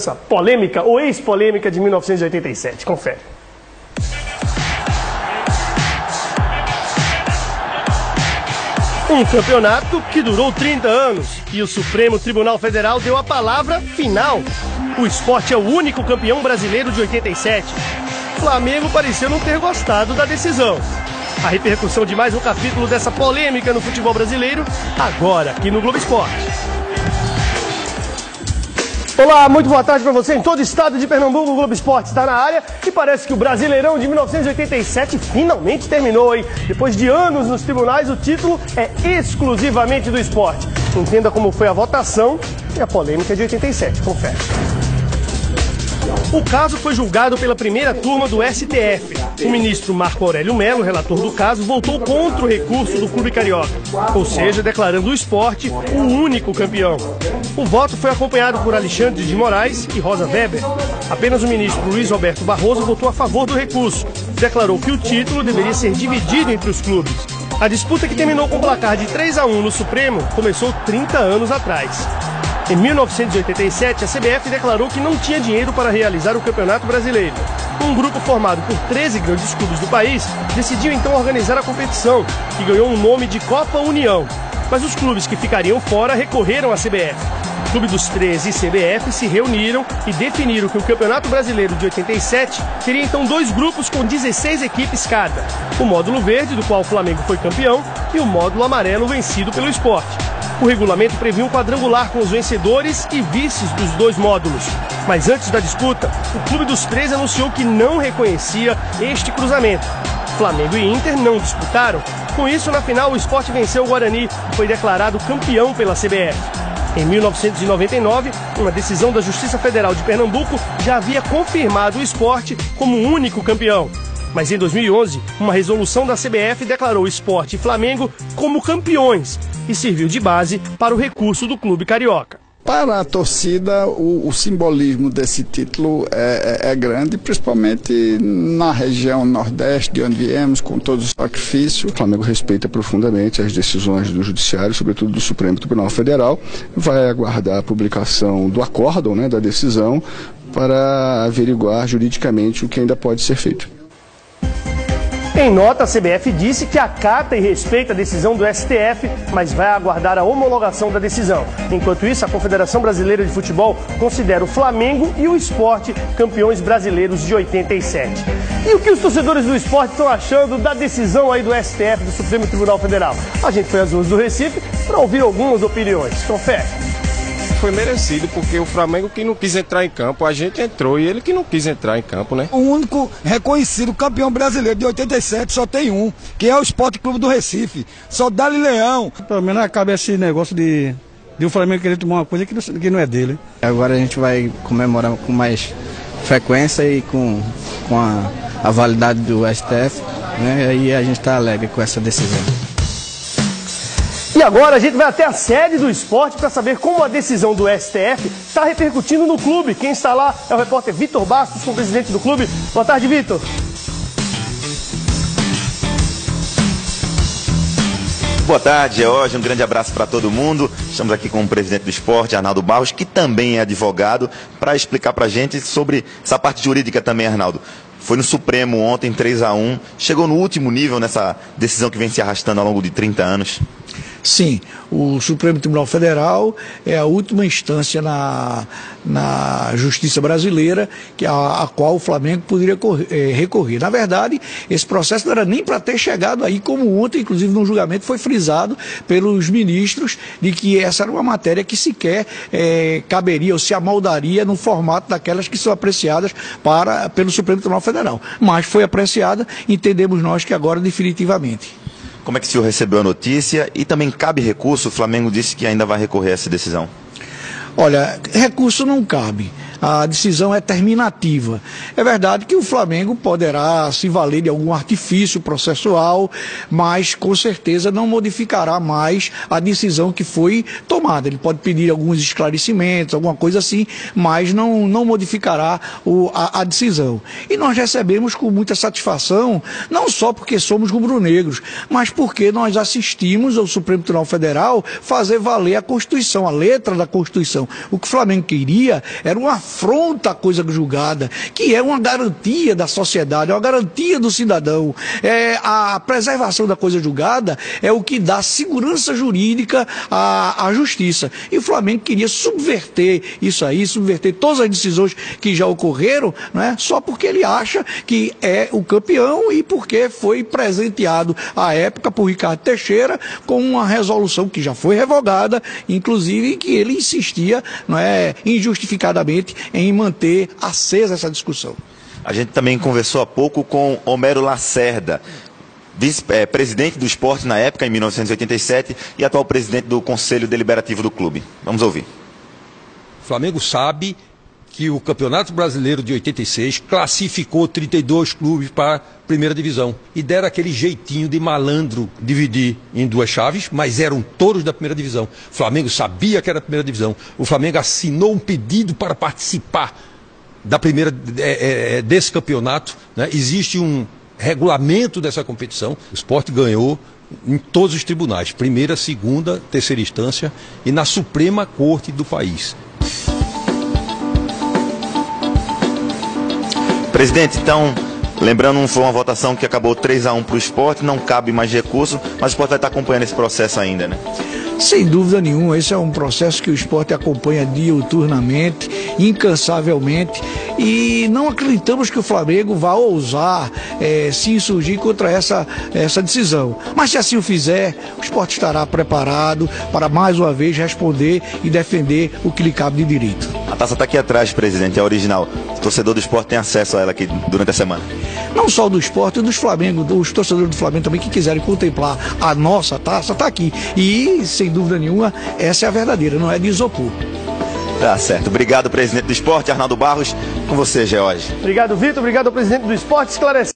Essa polêmica ou ex-polêmica de 1987, confere. Um campeonato que durou 30 anos e o Supremo Tribunal Federal deu a palavra final. O Sport é o único campeão brasileiro de 87. Flamengo pareceu não ter gostado da decisão. A repercussão de mais um capítulo dessa polêmica no futebol brasileiro, agora aqui no Globo Esporte. Olá, muito boa tarde para você em todo o estado de Pernambuco. O Globo Esporte está na área e parece que o Brasileirão de 1987 finalmente terminou, hein? Depois de anos nos tribunais, o título é exclusivamente do esporte. Entenda como foi a votação e a polêmica de 87. Confere. O caso foi julgado pela primeira turma do STF. O ministro Marco Aurélio Melo, relator do caso, votou contra o recurso do Clube Carioca, ou seja, declarando o Sport o único campeão. O voto foi acompanhado por Alexandre de Moraes e Rosa Weber. Apenas o ministro Luiz Roberto Barroso votou a favor do recurso. Declarou que o título deveria ser dividido entre os clubes. A disputa, que terminou com um placar de 3-1 no Supremo, começou 30 anos atrás. Em 1987, a CBF declarou que não tinha dinheiro para realizar o Campeonato Brasileiro. Um grupo formado por 13 grandes clubes do país decidiu então organizar a competição, que ganhou o nome de Copa União. Mas os clubes que ficariam fora recorreram à CBF. O Clube dos 13 e CBF se reuniram e definiram que o Campeonato Brasileiro de 87 teria então dois grupos com 16 equipes cada. O módulo verde, do qual o Flamengo foi campeão, e o módulo amarelo, vencido pelo Sport. O regulamento previa um quadrangular com os vencedores e vices dos dois módulos. Mas antes da disputa, o Clube dos 13 anunciou que não reconhecia este cruzamento. Flamengo e Inter não disputaram. Com isso, na final, o Sport venceu o Guarani e foi declarado campeão pela CBF. Em 1999, uma decisão da Justiça Federal de Pernambuco já havia confirmado o Sport como o único campeão. Mas em 2011, uma resolução da CBF declarou Sport e Flamengo como campeões e serviu de base para o recurso do Clube Carioca. Para a torcida, o simbolismo desse título é grande, principalmente na região nordeste, de onde viemos, com todos os sacrifícios. O Flamengo respeita profundamente as decisões do Judiciário, sobretudo do Supremo Tribunal Federal. Vai aguardar a publicação do acórdão, da decisão, para averiguar juridicamente o que ainda pode ser feito. Em nota, a CBF disse que acata e respeita a decisão do STF, mas vai aguardar a homologação da decisão. Enquanto isso, a Confederação Brasileira de Futebol considera o Flamengo e o Sport campeões brasileiros de 87. E o que os torcedores do Sport estão achando da decisão aí do STF, do Supremo Tribunal Federal? A gente foi às ruas do Recife para ouvir algumas opiniões. Confere. Foi merecido, porque o Flamengo que não quis entrar em campo, a gente entrou e ele que não quis entrar em campo, né? O único reconhecido campeão brasileiro de 87 só tem um, que é o Sport Clube do Recife. Só dá-lhe leão. Pelo menos acaba esse negócio de o Flamengo querer tomar uma coisa que não é dele. Agora a gente vai comemorar com mais frequência e com a validade do STF, né? E a gente está alegre com essa decisão. E agora a gente vai até a sede do Sport para saber como a decisão do STF está repercutindo no clube. Quem está lá é o repórter Vitor Bastos, o presidente do clube. Boa tarde, Vitor. Boa tarde, George. Um grande abraço para todo mundo. Estamos aqui com o presidente do Sport, Arnaldo Barros, que também é advogado, para explicar para a gente sobre essa parte jurídica também, Arnaldo. Foi no Supremo ontem, 3-1. Chegou no último nível nessa decisão que vem se arrastando ao longo de 30 anos. Sim, o Supremo Tribunal Federal é a última instância na justiça brasileira a qual o Flamengo poderia recorrer. Na verdade, esse processo não era nem para ter chegado aí, como ontem, inclusive no julgamento, foi frisado pelos ministros de que essa era uma matéria que sequer caberia ou se amoldaria no formato daquelas que são apreciadas pelo Supremo Tribunal Federal. Mas foi apreciada, entendemos nós que agora definitivamente. Como é que o senhor recebeu a notícia e também cabe recurso? O Flamengo disse que ainda vai recorrer a essa decisão. Olha, recurso não cabe. A decisão é terminativa. É verdade que o Flamengo poderá se valer de algum artifício processual, mas com certeza não modificará mais a decisão que foi tomada. Ele pode pedir alguns esclarecimentos, alguma coisa assim, mas não modificará a decisão. E nós recebemos com muita satisfação, não só porque somos rubro-negros, mas porque nós assistimos ao Supremo Tribunal Federal fazer valer a Constituição, a letra da Constituição. O que o Flamengo queria era uma afronta a coisa julgada, que é uma garantia da sociedade, é uma garantia do cidadão. A preservação da coisa julgada é o que dá segurança jurídica à justiça. E o Flamengo queria subverter isso aí, subverter todas as decisões que já ocorreram, né, só porque ele acha que é o campeão e porque foi presenteado à época por Ricardo Teixeira com uma resolução que já foi revogada, inclusive que ele insistia, não é, injustificadamente em manter acesa essa discussão. A gente também conversou há pouco com Homero Lacerda, presidente do Sport na época, em 1987, e atual presidente do Conselho Deliberativo do clube. Vamos ouvir. O Flamengo sabe que o Campeonato Brasileiro de 86 classificou 32 clubes para a primeira divisão. E deram aquele jeitinho de malandro dividir em duas chaves, mas eram todos da primeira divisão. O Flamengo sabia que era a primeira divisão. O Flamengo assinou um pedido para participar da desse campeonato, né? Existe um regulamento dessa competição. O Sport ganhou em todos os tribunais, primeira, segunda, terceira instância e na Suprema Corte do país. Presidente, então, lembrando, foi uma votação que acabou 3-1 para o Sport, não cabe mais recurso, mas o Sport vai estar acompanhando esse processo ainda, né? Sem dúvida nenhuma, esse é um processo que o Sport acompanha diuturnamente, incansavelmente, e não acreditamos que o Flamengo vá ousar se insurgir contra essa decisão. Mas se assim o fizer, o Sport estará preparado para mais uma vez responder e defender o que lhe cabe de direito. A taça está aqui atrás, presidente, é a original. O torcedor do Sport tem acesso a ela aqui durante a semana. Não só do Sport, dos Flamengo, dos torcedores do Flamengo também que quiserem contemplar a nossa taça, está aqui. E, sem dúvida nenhuma, essa é a verdadeira, não é de isopor. Tá certo. Obrigado, presidente do Sport, Arnaldo Barros. Com você, George. Obrigado, Vitor. Obrigado ao presidente do Sport. Esclarecendo.